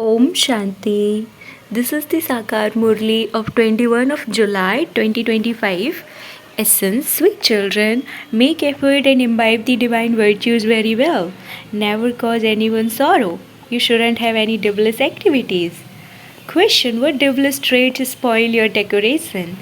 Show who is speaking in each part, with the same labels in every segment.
Speaker 1: Om Shanti. This is the Sakar Murli of 21 of July 2025. Essence, sweet children, make effort and imbibe the divine virtues very well. Never cause anyone sorrow. You shouldn't have any devilish activities. Question: what devilish traits spoil your decoration?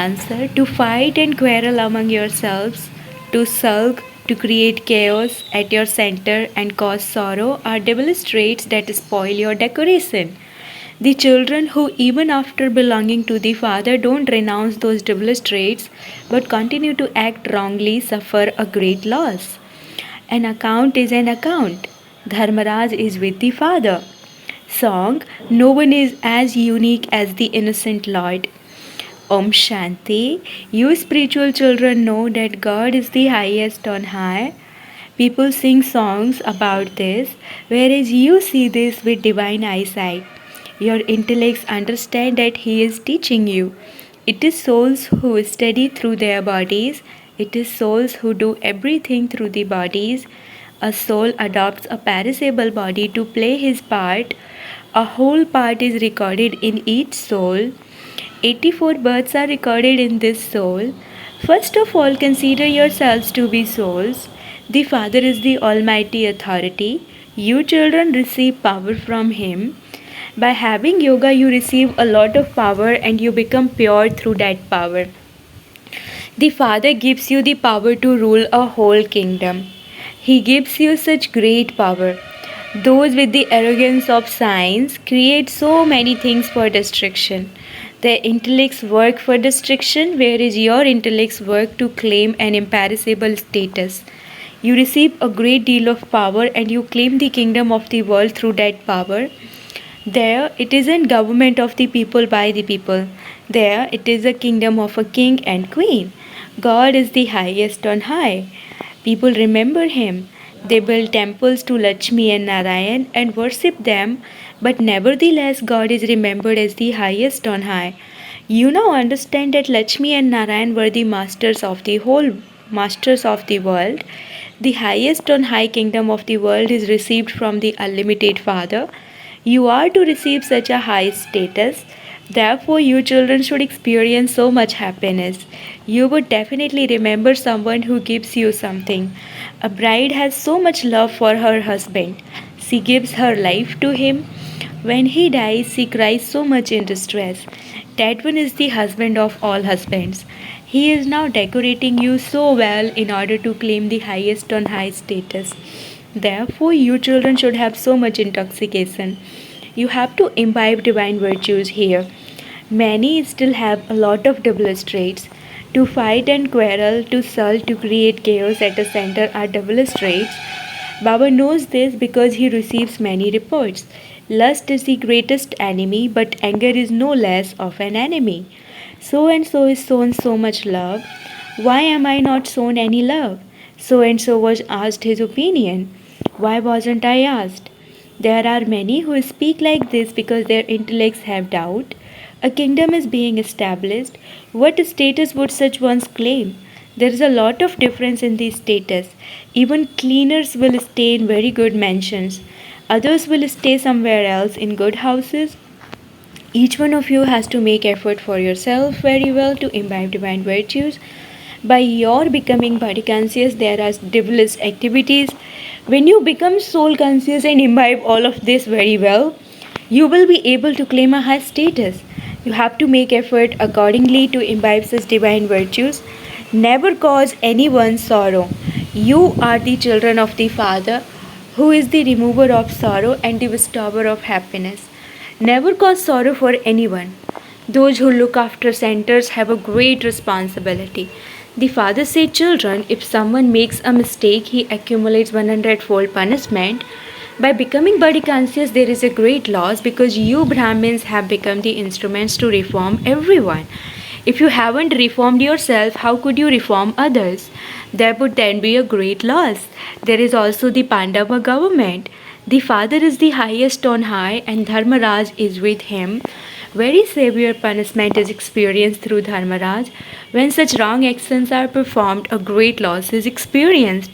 Speaker 1: Answer: to fight and quarrel among yourselves, to sulk, to create chaos at your center and cause sorrow are devilish traits that spoil your decoration. The children who, even after belonging to the Father, don't renounce those devilish traits but continue to act wrongly suffer a great loss. An account is an account. Dharmaraj is with the Father. Song: no one is as unique as the innocent Lord. Om Shanti. You spiritual children know that God is the highest on high. People sing songs about this, whereas you see this with divine eyesight. Your intellects understand that He is teaching you. It is souls who study through their bodies. It is souls who do everything through the bodies. A soul adopts a perishable body to play his part. A whole part is recorded in each soul. 84 births are recorded in this soul. First of all, consider yourselves to be souls. The Father is the Almighty Authority. You children receive power from Him. By having yoga, you receive a lot of power and you become pure through that power. The Father gives you the power to rule a whole kingdom. He gives you such great power. Those with the arrogance of science create so many things for destruction. Their intellects work for destruction, whereas your intellects work to claim an imperishable status. You receive a great deal of power and you claim the kingdom of the world through that power. There, it isn't government of the people by the people. There, it is a kingdom of a king and queen. God is the highest on high. People remember Him. They build temples to Lakshmi and Narayan and worship them, but nevertheless, God is remembered as the highest on high. You now understand that Lakshmi and Narayan were the masters of the world. The highest on high kingdom of the world is received from the unlimited Father. You are to receive such a high status. Therefore, you children should experience so much happiness. You would definitely remember someone who gives you something. A bride has so much love for her husband. She gives her life to him. When he dies, she cries so much in distress. That one is the husband of all husbands. He is now decorating you so well in order to claim the highest on high status. Therefore, you children should have so much intoxication. You have to imbibe divine virtues here. Many still have a lot of devilish traits. To fight and quarrel, to sulk, to create chaos at a center are devilish traits. Baba knows this because he receives many reports. Lust is the greatest enemy, but anger is no less of an enemy. So and so is shown so much love. Why am I not shown any love? So and so was asked his opinion. Why wasn't I asked? There are many who speak like this because their intellects have doubt. A kingdom is being established. What status would such ones claim? There is a lot of difference in the status. Even cleaners will stay in very good mansions. Others will stay somewhere else in good houses. Each one of you has to make effort for yourself very well to imbibe divine virtues. By your becoming body conscious, there are devilish activities. When you become soul conscious and imbibe all of this very well, you will be able to claim a high status. You have to make effort accordingly to imbibe such divine virtues. Never cause anyone sorrow. You are the children of the Father, who is the remover of sorrow and the bestower of happiness. Never cause sorrow for anyone. Those who look after centers have a great responsibility. The Father said, children, if someone makes a mistake, he accumulates 100-fold punishment. By becoming body conscious, there is a great loss because you Brahmins have become the instruments to reform everyone. If you haven't reformed yourself, how could you reform others? There would then be a great loss. There is also the Pandava government. The Father is the highest on high and Dharmaraj is with him. Very severe punishment is experienced through Dharmaraj. When such wrong actions are performed, a great loss is experienced.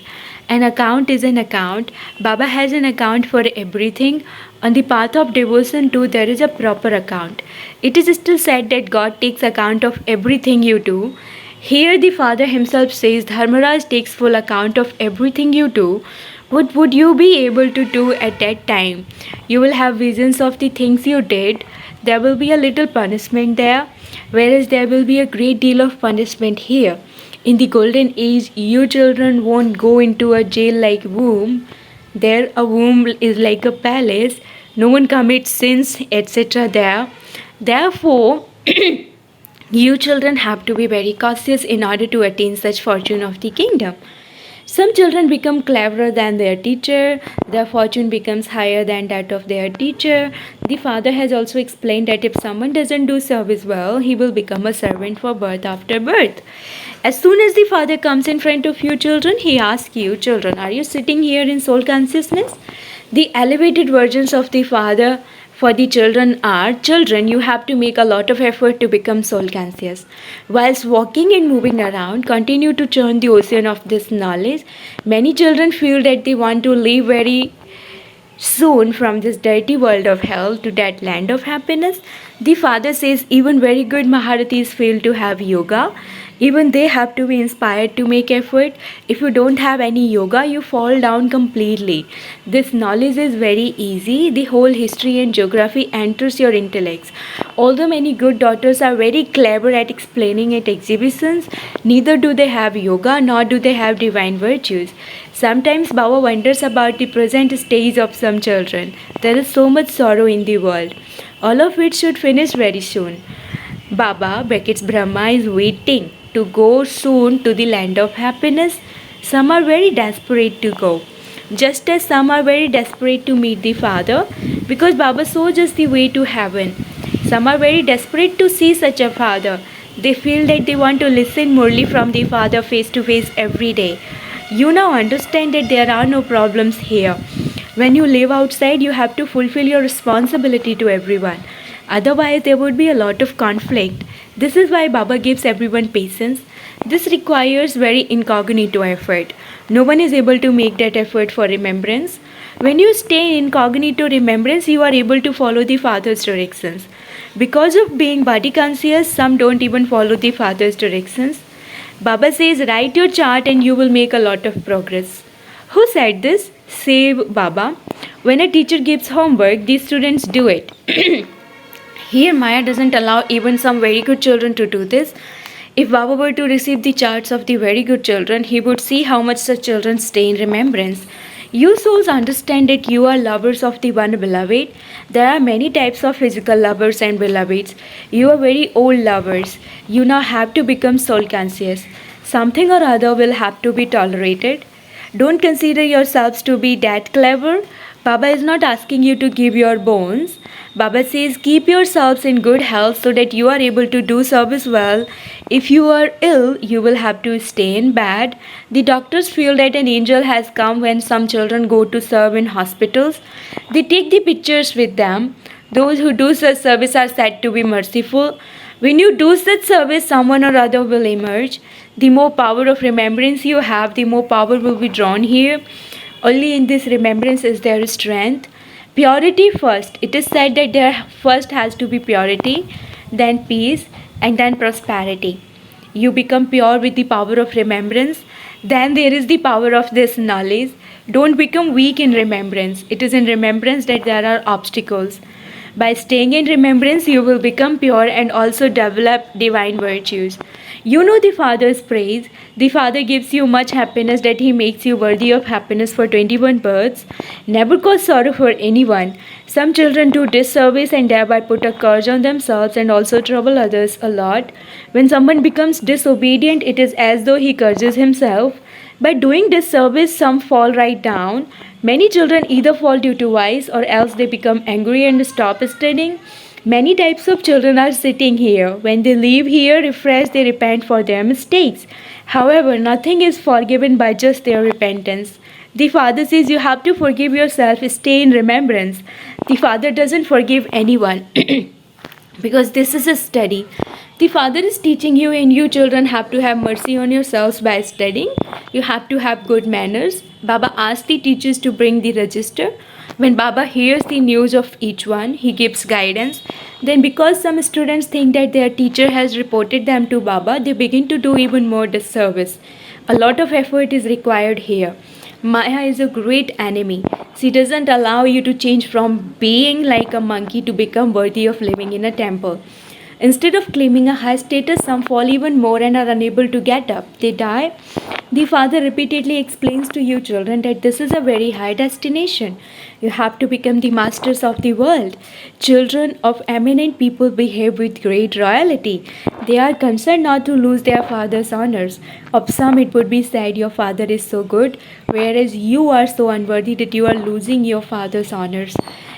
Speaker 1: An account is an account. Baba has an account for everything. On the path of devotion too, there is a proper account. It is still said that God takes account of everything you do. Here the Father himself says Dharmaraj takes full account of everything you do. What would you be able to do at that time? You will have visions of the things you did. There will be a little punishment there, whereas there will be a great deal of punishment here. In the golden age, you children won't go into a jail like womb. There, a womb is like a palace. No one commits sins, etc. there. Therefore, you children have to be very cautious in order to attain such fortune of the kingdom. Some children become cleverer than their teacher, their fortune becomes higher than that of their teacher. The Father has also explained that if someone doesn't do service well, he will become a servant for birth after birth. As soon as the Father comes in front of you children, he asks you, children, are you sitting here in soul consciousness? The elevated versions of the Father for the children are, children, you have to make a lot of effort to become soul conscious. Whilst walking and moving around, continue to churn the ocean of this knowledge. Many children feel that they want to leave very soon from this dirty world of hell to that land of happiness. The Father says even very good Maharathis fail to have yoga. Even they have to be inspired to make effort. If you don't have any yoga, you fall down completely. This knowledge is very easy. The whole history and geography enters your intellects. Although many good daughters are very clever at explaining at exhibitions, neither do they have yoga nor do they have divine virtues. Sometimes Baba wonders about the present stage of some children. There is so much sorrow in the world, all of which should finish very soon. Baba, brackets Brahma, is waiting to go soon to the land of happiness. Some are very desperate to go, just as some are very desperate to meet the Father, because Baba shows us the way to heaven. Some are very desperate to see such a Father. They feel that they want to listen Murli from the Father face to face every day. You now understand that there are no problems here. When you live outside, you have to fulfill your responsibility to everyone. Otherwise, there would be a lot of conflict. This is why Baba gives everyone patience. This requires very incognito effort. No one is able to make that effort for remembrance. When you stay in incognito remembrance, you are able to follow the Father's directions. Because of being body conscious, some don't even follow the Father's directions. Baba says, write your chart and you will make a lot of progress. Who said this? Say Baba. When a teacher gives homework, the students do it. Here Maya doesn't allow even some very good children to do this. If Baba were to receive the charts of the very good children, he would see how much such children stay in remembrance. You souls understand that you are lovers of the one beloved. There are many types of physical lovers and beloveds. You are very old lovers. You now have to become soul conscious. Something or other will have to be tolerated. Don't consider yourselves to be that clever. Baba is not asking you to give your bones. Baba says keep yourselves in good health so that you are able to do service well. If you are ill, you will have to stay in bed. The doctors feel that an angel has come when some children go to serve in hospitals. They take the pictures with them. Those who do such service are said to be merciful. When you do such service, someone or other will emerge. The more power of remembrance you have, the more power will be drawn here. Only in this remembrance is there strength. Purity first. It is said that there first has to be purity, then peace, and then prosperity. You become pure with the power of remembrance. Then there is the power of this knowledge. Don't become weak in remembrance. It is in remembrance that there are obstacles. By staying in remembrance, you will become pure and also develop divine virtues. You know the Father's praise. The Father gives you much happiness that He makes you worthy of happiness for 21 births. Never cause sorrow for anyone. Some children do disservice and thereby put a curse on themselves and also trouble others a lot. When someone becomes disobedient, it is as though he curses himself. By doing disservice, some fall right down. Many children either fall due to vice or else they become angry and stop studying. Many types of children are sitting here. When they leave here refreshed, they repent for their mistakes. However, nothing is forgiven by just their repentance. The Father says you have to forgive yourself, stay in remembrance. The Father doesn't forgive anyone because this is a study. The Father is teaching you, and you children have to have mercy on yourselves by studying. You have to have good manners. Baba asks the teachers to bring the register. When Baba hears the news of each one, he gives guidance. Then, because some students think that their teacher has reported them to Baba, they begin to do even more disservice. A lot of effort is required here. Maya is a great enemy. She doesn't allow you to change from being like a monkey to become worthy of living in a temple. Instead of claiming a high status, some fall even more and are unable to get up. They die. The father repeatedly explains to you children that this is a very high destination. You have to become the masters of the world. Children of eminent people behave with great royalty. They are concerned not to lose their father's honors. Of some it would be said your father is so good, whereas you are so unworthy that you are losing your father's honors.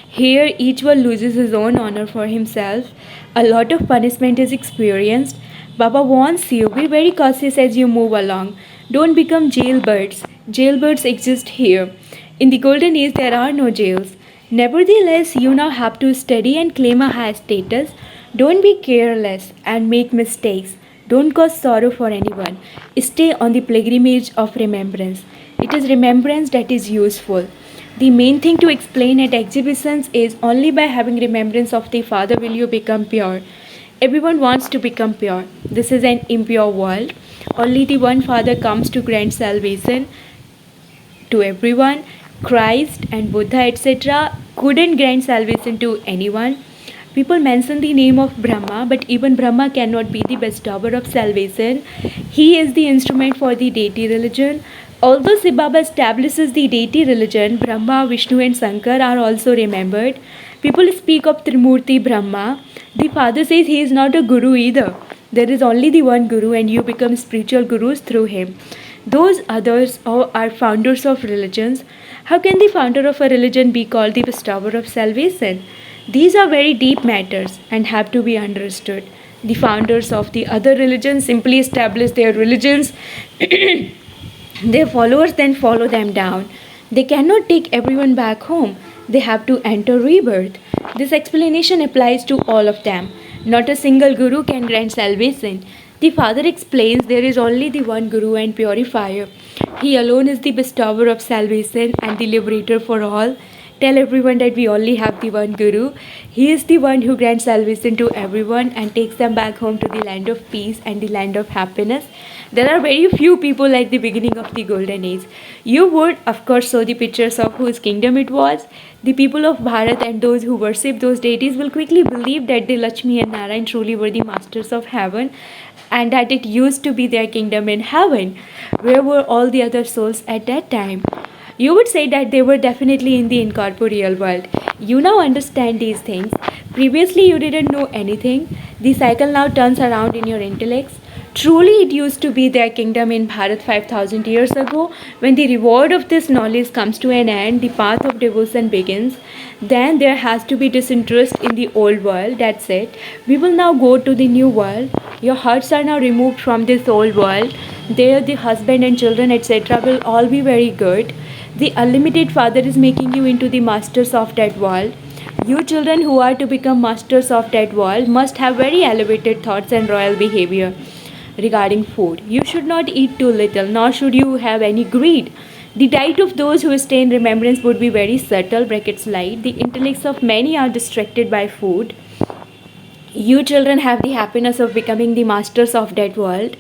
Speaker 1: Here, each one loses his own honor for himself. A lot of punishment is experienced. Baba warns you, be very cautious as you move along. Don't become jailbirds. Jailbirds exist here. In the golden age, there are no jails. Nevertheless, you now have to study and claim a high status. Don't be careless and make mistakes. Don't cause sorrow for anyone. Stay on the pilgrimage of remembrance. It is remembrance that is useful. The main thing to explain at exhibitions is only by having remembrance of the Father will you become pure. Everyone wants to become pure. This is an impure world. Only the one Father comes to grant salvation to everyone. Christ and Buddha, etc., couldn't grant salvation to anyone. People mention the name of Brahma, but even Brahma cannot be the bestower of salvation. He is the instrument for the deity religion. Although Shiv Baba establishes the deity religion, Brahma, Vishnu, and Shankar are also remembered. People speak of Trimurti Brahma. The father says he is not a guru either. There is only the one guru, and you become spiritual gurus through him. Those others are founders of religions. How can the founder of a religion be called the bestower of salvation? These are very deep matters and have to be understood. The founders of the other religions simply establish their religions. Their followers then follow them down. They cannot take everyone back home. They have to enter rebirth. This explanation applies to all of them. Not a single guru can grant salvation. The Father explains there is only the one Guru and purifier. He alone is the bestower of salvation and the liberator for all. Tell everyone that we only have the one Guru. He is the one who grants salvation to everyone and takes them back home to the land of peace and the land of happiness. There are very few people at the beginning of the golden age. You would, of course, show the pictures of whose kingdom it was. The people of Bharat and those who worship those deities will quickly believe that the Lakshmi and Narayan truly were the masters of heaven and that it used to be their kingdom in heaven. Where were all the other souls at that time? You would say that they were definitely in the incorporeal world. You now understand these things. Previously, you didn't know anything. The cycle now turns around in your intellects. Truly, it used to be their kingdom in Bharat 5000 years ago. When the reward of this knowledge comes to an end, the path of devotion begins. Then there has to be disinterest in the old world. That's it. We will now go to the new world. Your hearts are now removed from this old world. There, the husband and children, etc., will all be very good. The unlimited Father is making you into the masters of that world. You children who are to become masters of that world must have very elevated thoughts and royal behavior. Regarding food, you should not eat too little, nor should you have any greed. The diet of those who stay in remembrance would be very subtle, brackets light. The intellects of many are distracted by food. You children have the happiness of becoming the masters of that world.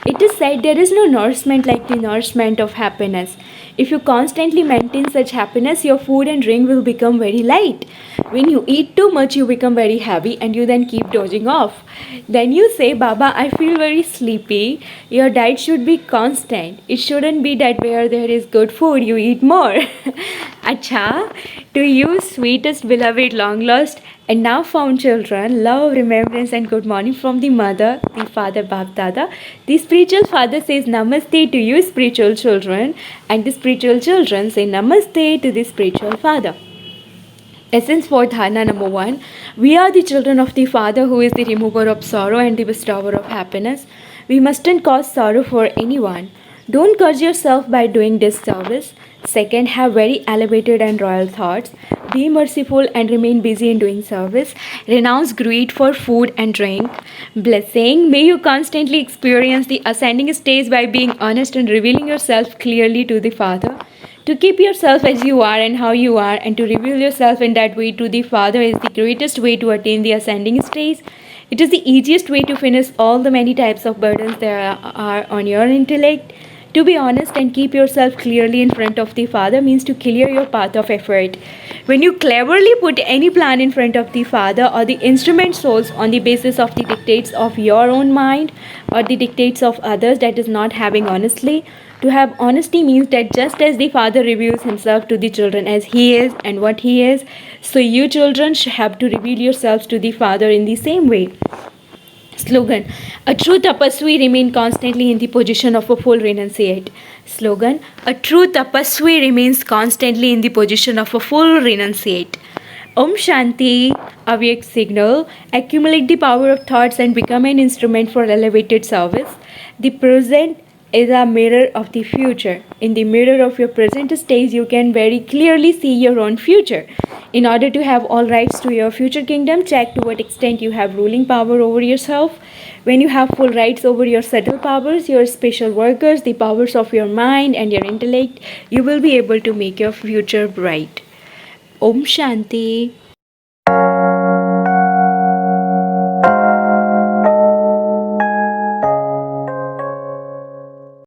Speaker 1: It is said there is no nourishment like the nourishment of happiness. If you constantly maintain such happiness, your food and drink will become very light. When you eat too much, you become very heavy and you then keep dozing off. Then you say, Baba, I feel very sleepy. Your diet should be constant. It shouldn't be that where there is good food, you eat more. Acha, to you, sweetest, beloved, long lost, and now found children, love, remembrance, and good morning from the mother, the father, Bap Dada. The spiritual father says Namaste to you, spiritual children, and the spiritual children say Namaste to the spiritual father. Essence for dharana number 1. We are the children of the Father who is the remover of sorrow and the bestower of happiness. We mustn't cause sorrow for anyone. Don't curse yourself by doing disservice. Second, have very elevated and royal thoughts. Be merciful and remain busy in doing service. Renounce greed for food and drink. Blessing, may you constantly experience the ascending stage by being honest and revealing yourself clearly to the Father. To keep yourself as you are and how you are, and to reveal yourself in that way to the Father is the greatest way to attain the ascending stage. It is the easiest way to finish all the many types of burdens there are on your intellect. To be honest and keep yourself clearly in front of the Father means to clear your path of effort. When you cleverly put any plan in front of the Father or the instrument souls on the basis of the dictates of your own mind or the dictates of others, that is not having honestly. To have honesty means that just as the Father reveals Himself to the children as He is and what He is, so you children have to reveal yourselves to the Father in the same way. Slogan: a true tapasvi remains constantly in the position of a full renunciate. Slogan: a true tapasvi remains constantly in the position of a full renunciate. Om Shanti, awake signal, accumulate the power of thoughts and become an instrument for elevated service. The present is a mirror of the future. In the mirror of your present stage, you can very clearly see your own future. In order to have all rights to your future kingdom, check to what extent you have ruling power over yourself. When you have full rights over your subtle powers, your special workers, the powers of your mind and your intellect, you will be able to make your future bright. Om Shanti.